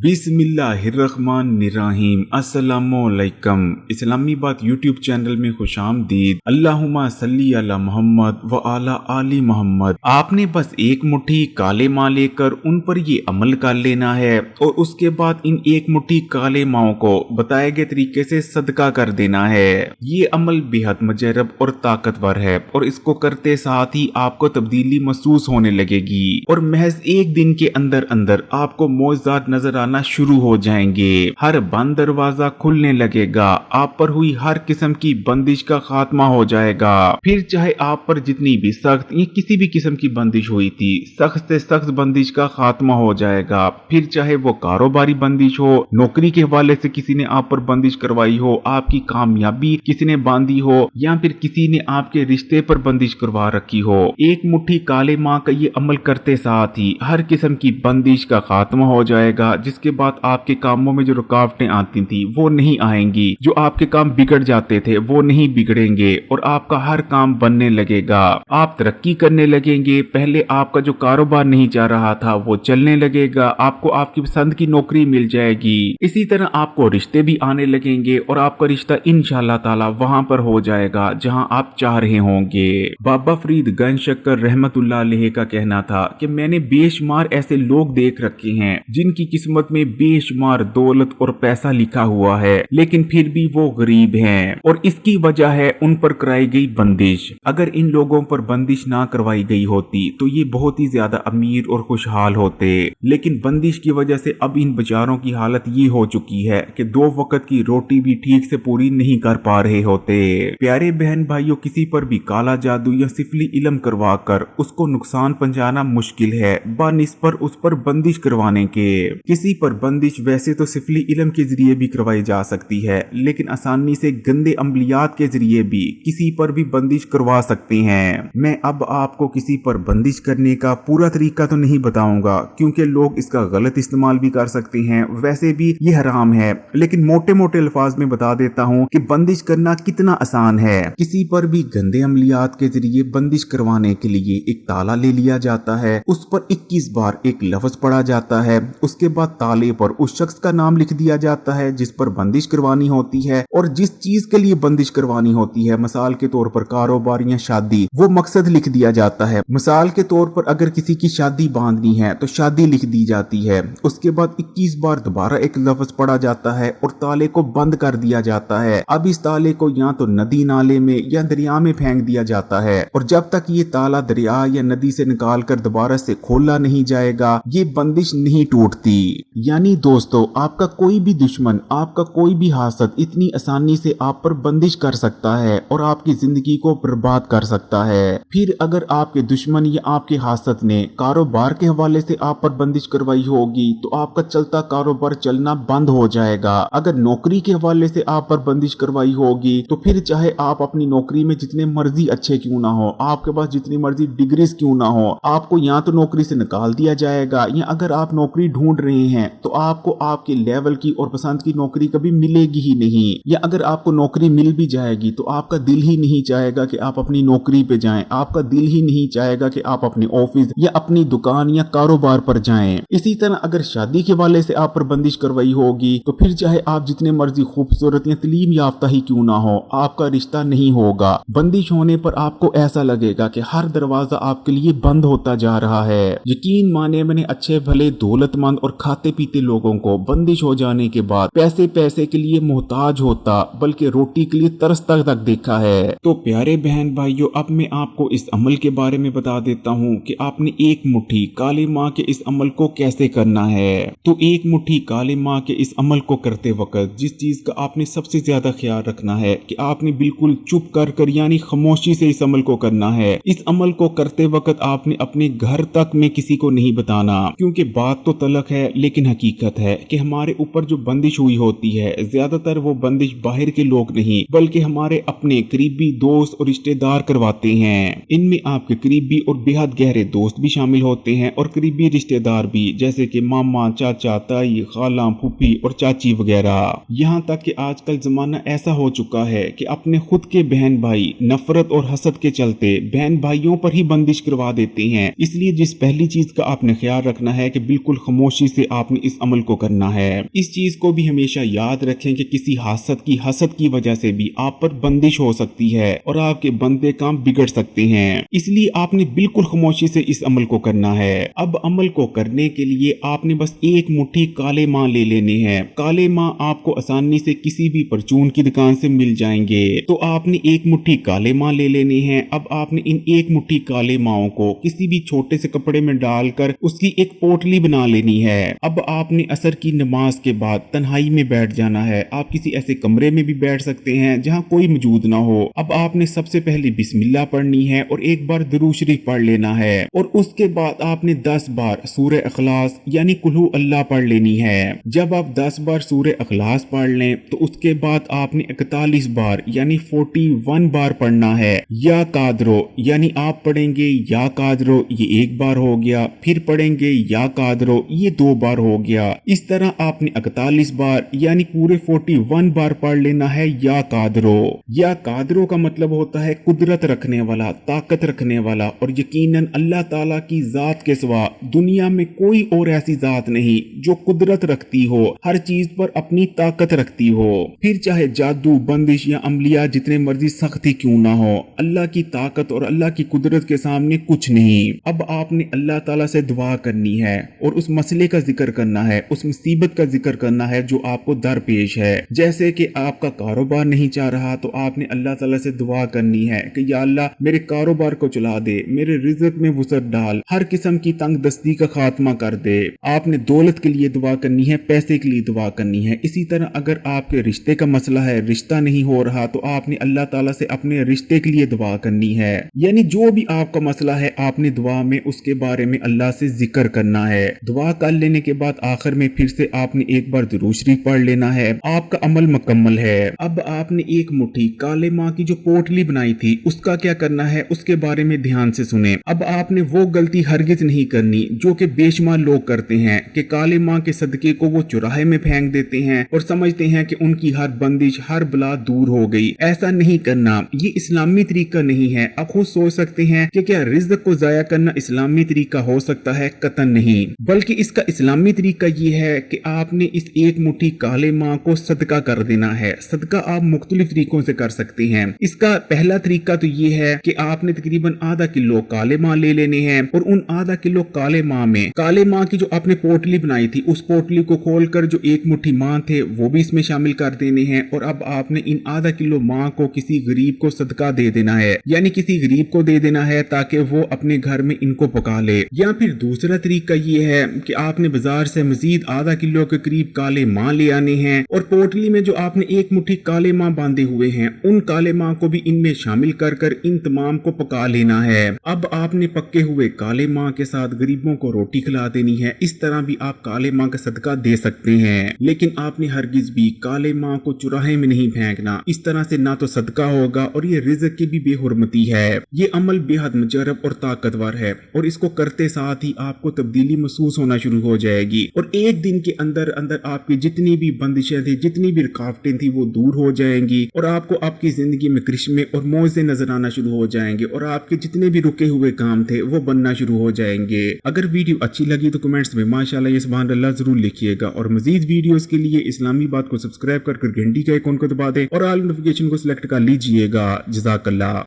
बिस्मिल्लाहिर्रहमानिर्रहीम। अस्सलामुअलैकुम। इस्लामी बात यूट्यूब चैनल में खुश आमदीद। अल्लाहुम्मा सल्ली अला मोहम्मद व आला आली मोहम्मद। आपने बस एक मुट्ठी काले माँ लेकर उन पर ये अमल कर लेना है और उसके बाद इन एक मुट्ठी काले माओं को बताए गए तरीके से सदका कर देना है। ये अमल बेहद मुजरब और ताकतवर है और इसको करते साथ ही आपको तब्दीली महसूस होने लगेगी और महज एक दिन के अंदर अंदर आपको मौजज़ात नजर आना शुरू हो जाएंगे। हर बंद दरवाजा खुलने लगेगा। आप पर हुई हर किस्म की बंदिश का खात्मा हो जाएगा। फिर चाहे आप पर जितनी भी सख्त या किसी भी किस्म की बंदिश हुई थी, सख्त से सख्त बंदिश का खात्मा हो जाएगा। फिर चाहे वो कारोबारी बंदिश हो, नौकरी के हवाले से किसी ने आप पर बंदिश करवाई हो, आपकी कामयाबी किसी ने बांधी हो, या फिर किसी ने आपके रिश्ते पर बंदिश करवा रखी हो। एक मुट्ठी काले माँ का ये अमल करते साथ ही हर किस्म की बंदिश का खात्मा हो जाएगा, जिसके बाद आपके कामों में जो रुकावटें आती थी वो नहीं आएंगी। जो आपके काम बिगड़ जाते थे वो नहीं बिगड़ेंगे और आपका हर काम बनने लगेगा। आप तरक्की करने लगेंगे। पहले आपका जो कारोबार नहीं जा रहा था वो चलने लगेगा। आपको आपकी पसंद की नौकरी मिल जाएगी। इसी तरह आपको रिश्ते भी आने लगेंगे और आपका रिश्ता इंशाअल्लाह ताला वहां पर हो जाएगा जहां आप चाह रहे होंगे। बाबा फरीद गंज शक्कर रहमतुल्लाह अलैह का कहना था कि मैंने बेशुमार ऐसे लोग देख रखे हैं जिनकी किस्मत में बेशुमार दौलत और पैसा लिखा हुआ है, लेकिन फिर भी वो गरीब हैं और इसकी वजह है उन पर कराई गई बंदिश। अगर इन लोगों पर बंदिश ना करवाई गई होती तो ये बहुत ही ज्यादा अमीर और खुशहाल होते, लेकिन बंदिश की वजह से अब इन बेचारों की हालत ये हो चुकी है कि 2 वक्त की रोटी भी ठीक से पूरी नहीं कर पा रहे होते। प्यारे बहन भाइयों, किसी पर भी काला जादू या सिफली इल्म करवा कर उसको नुकसान पहुंचाना मुश्किल है बनिस्बत उस पर बंदिश करवाने के। किसी पर बंदिश वैसे तो सिफली इल्म के जरिए भी करवाई जा सकती है, लेकिन आसानी से गंदे अमलियात के जरिए भी किसी पर भी बंदिश करवा सकते हैं। मैं अब आपको किसी पर बंदिश करने का पूरा तरीका तो नहीं बताऊंगा, क्योंकि लोग इसका गलत इस्तेमाल भी कर सकते हैं। वैसे भी ये हराम है, लेकिन मोटे मोटे अल्फाज में बता देता हूँ कि बंदिश करना कितना आसान है। किसी पर भी गंदे अमलियात के जरिए बंदिश करवाने के लिए एक ताला ले लिया जाता है, उस पर 21 बार एक लफ्ज पढ़ा जाता है। उसके बाद ताले पर उस शख्स का नाम लिख दिया जाता है जिस पर बंदिश करवानी होती है और जिस चीज के लिए बंदिश करवानी होती है, मिसाल के तौर पर कारोबार या शादी, वो मकसद लिख दिया जाता है। मिसाल के तौर पर अगर किसी की शादी बांधनी है तो शादी लिख दी जाती है। उसके बाद 21 बार दोबारा एक लफ्ज पढ़ा जाता है और ताले को बंद कर दिया जाता है। अब इस ताले को या तो नदी नाले में या दरिया में फेंक दिया जाता है और जब तक ये ताला दरिया या नदी से निकाल कर दोबारा से खोला नहीं जाएगा, ये बंदिश नहीं टूटती। यानी दोस्तों, आपका कोई भी दुश्मन, आपका कोई भी हासद इतनी आसानी से आप पर बंदिश कर सकता है और आपकी जिंदगी को बर्बाद कर सकता है। फिर अगर आपके दुश्मन या आपके हासद ने कारोबार के हवाले से आप पर बंदिश करवाई होगी तो आपका चलता कारोबार चलना बंद हो जाएगा। अगर नौकरी के हवाले से आप पर बंदिश करवाई होगी तो फिर चाहे आप अपनी नौकरी में जितने मर्जी अच्छे क्यों ना हो, आपके पास जितनी मर्जी डिग्रीज क्यों ना हो, आपको या तो नौकरी से निकाल दिया जाएगा, या अगर आप नौकरी ढूंढ रहे हैं तो आपको आपके लेवल की और पसंद की नौकरी कभी मिलेगी ही नहीं। या अगर आपको नौकरी मिल भी जाएगी तो आपका दिल ही नहीं चाहेगा कि आप अपनी नौकरी पे जाएं, आपका दिल ही नहीं चाहेगा कि आप अपने ऑफिस या अपनी दुकान या कारोबार पर जाएं। इसी तरह अगर शादी के वाले से आप पर बंदिश करवाई होगी तो फिर चाहे आप जितने मर्जी खूबसूरत या तलीम याफ्ता ही क्यों ना हो, आपका रिश्ता नहीं होगा। बंदिश होने पर आपको ऐसा लगेगा कि हर दरवाजा आपके लिए बंद होता जा रहा है। यकीन माने, मैंने अच्छे भले दौलतमंद और खाते पीते लोगों को बंदिश हो जाने के बाद पैसे के लिए मोहताज होता बल्कि रोटी के लिए तरसता तक देखा है। तो प्यारे बहन भाइयों, अब मैं आपको इस अमल के बारे में बता देता हूँ कि आपने एक मुट्ठी काली माँ के इस अमल को कैसे करना है। तो एक मुट्ठी काली माँ के इस अमल को करते वक्त जिस चीज का आपने सबसे ज्यादा ख्याल रखना है कि आपने बिल्कुल चुप कर यानी खामोशी से इस अमल को करना है। इस अमल को करते वक्त आपने अपने घर तक में किसी को नहीं बताना, क्योंकि बात तो तलक है लेकिन हकीकत है कि हमारे ऊपर जो बंदिश हुई होती है ज्यादातर वो बंदिश बाहर के लोग नहीं बल्कि हमारे अपने करीबी दोस्त और रिश्तेदार करवाते हैं। इनमें आपके करीबी और बेहद गहरे दोस्त भी शामिल होते हैं और करीबी रिश्तेदार भी, जैसे कि मामा, चाचा, ताई, खाला, फूफी और चाची वगैरह। यहाँ तक कि आजकल जमाना ऐसा हो चुका है कि अपने खुद के बहन भाई नफरत और हसद के चलते बहन भाइयों पर ही बंदिश करवा देते हैं। इसलिए जिस पहली चीज का आपने ख्याल रखना है कि बिल्कुल खामोशी से आप आपने इस अमल को करना है। इस चीज को भी हमेशा याद रखें कि किसी हसद की वजह से भी आप पर बंदिश हो सकती है और आपके बनते काम बिगड़ सकते हैं। इसलिए आपने बिल्कुल खामोशी से इस अमल को करना है। अब अमल को करने के लिए आपने बस एक मुट्ठी काले माँ ले लेने हैं। काले माँ आपको आसानी से किसी भी परचून की दुकान से मिल जाएंगे। तो आपने एक मुट्ठी काले माँ ले लेने हैं। अब आपने इन एक मुट्ठी काले माओं को किसी भी छोटे से कपड़े में डालकर उसकी एक पोटली बना लेनी है। अब आपने असर की नमाज के बाद तन्हाई में बैठ जाना है। आप किसी ऐसे कमरे में भी बैठ सकते हैं जहां कोई मौजूद ना हो। अब आपने सबसे पहले बिस्मिल्लाह पढ़नी है और एक बार दुरूद शरीफ पढ़ लेना है और उसके बाद आपने 10 बार सूरह इखलास यानी कुल्हू अल्लाह पढ़ लेनी है। जब आप 10 बार सूरह इखलास पढ़ लें तो उसके बाद आपने 41 बार यानी 41 बार पढ़ना है। या कादरो यानी आप पढ़ेंगे या कादरो, ये एक बार हो गया, फिर पढ़ेंगे या कादरो, ये 2 बार हो गया। इस तरह आपने 41 बार यानी पूरे 41 बार पढ़ लेना है या कादरो। या कादरो का मतलब होता है कुदरत रखने वाला, ताकत रखने वाला, और यकीनन अल्लाह ताला की जात के सिवा दुनिया में कोई और ऐसी जात नहीं जो कुदरत रखती हो, हर चीज पर अपनी ताकत रखती हो। फिर चाहे जादू, बंदिश या अमलिया जितने मर्जी सख्ती क्यों ना हो, अल्लाह की ताकत और अल्लाह की कुदरत के सामने कुछ नहीं। अब आपने अल्लाह ताला से दुआ करनी है और उस मसले का जिक्र करना है, उस मुसीबत का जिक्र करना है जो आपको दरपेश है। जैसे कि आपका कारोबार नहीं चाह रहा तो आपने अल्लाह ताला से दुआ करनी है कि या अल्लाह मेरे कारोबार को चला दे, मेरे रिज़्क में वसअत डाल, हर किस्म की तंग दस्ती का खात्मा कर दे। आपने दौलत के लिए दुआ करनी है, पैसे के लिए दुआ करनी है। इसी तरह अगर आपके रिश्ते का मसला है, रिश्ता नहीं हो रहा, तो आपने अल्लाह ताला से अपने रिश्ते के लिए दुआ करनी है। यानी जो भी आपका मसला है आपने दुआ में उसके बारे में अल्लाह से जिक्र करना है। दुआ कर लेने के बाद आखिर में फिर से आपने एक बार दुरूद शरीफ पढ़ लेना है। आपका अमल मुकम्मल है। अब आपने एक मुट्ठी काले माँ की जो पोटली बनाई थी उसका क्या करना है उसके बारे में ध्यान से सुने। अब आपने वो गलती हरगिज नहीं करनी जो कि बेशुमार लोग करते हैं कि काले माँ के सदके को वो चौराहे में फेंक देते हैं और समझते हैं कि उनकी हर बंदिश, हर बला दूर हो गई। ऐसा नहीं करना, ये इस्लामी तरीका नहीं है। आप खुद सोच सकते हैं कि क्या रिज़्क को जाया करना इस्लामी तरीका हो सकता है? कतन नहीं, बल्कि इसका इस्लामी तरीका ये है कि आपने इस एक मुट्ठी काले माँ को सदका कर देना है। सदका आप मुख्तलिफ तरीकों से कर सकते हैं। इसका पहला तरीका तो ये है कि आपने तकरीबन आधा किलो काले माँ ले लेने हैं और उन आधा किलो काले माँ में काले माँ की जो आपने पोटली बनाई थी उस पोटली को खोलकर जो एक मुट्ठी माँ थे वो भी इसमें शामिल कर देने हैं। और अब आपने इन आधा किलो माँ को किसी गरीब को सदका दे देना है, यानी किसी गरीब को दे देना है ताकि वो अपने घर में इनको पका ले। या फिर दूसरा तरीका ये है कि आपने बाजार से मजीद आधा किलो के करीब काले माँ ले आने हैं और पोटली में जो आपने एक मुट्ठी काले माँ बांधे हुए हैं उन काले माँ को भी इनमें शामिल कर कर इन तमाम को पका लेना है। अब आपने पक्के हुए काले माँ के साथ गरीबों को रोटी खिला देनी है। इस तरह भी आप काले माँ का सदका दे सकते हैं, लेकिन आपने हरगिज भी काले माँ को चुराहे में नहीं फेंकना। इस तरह से ना तो सदका होगा और ये रिज़्क की भी बेहुरमती है। ये अमल बेहद मुजरब और ताकतवर है और इसको करते साथ ही आपको तब्दीली महसूस होना शुरू हो जाएगी और एक दिन के अंदर अंदर आपकी जितनी भी बंदिशें थी, जितनी भी रुकावटें थी वो दूर हो जाएंगी और आपको आपकी जिंदगी में करिश्मे और मौजे नजर आना शुरू हो जाएंगे और आपके जितने भी रुके हुए काम थे वो बनना शुरू हो जाएंगे। अगर वीडियो अच्छी लगी तो कमेंट्स में माशाल्लाह या सुभान अल्लाह जरूर लिखिएगा और मजीद वीडियोस के लिए इस्लामी बात को सब्सक्राइब कर घंटी के आइकॉन को दबा दें और ऑल नोटिफिकेशन को सिलेक्ट कर लीजिएगा। जज़ाकल्लाह।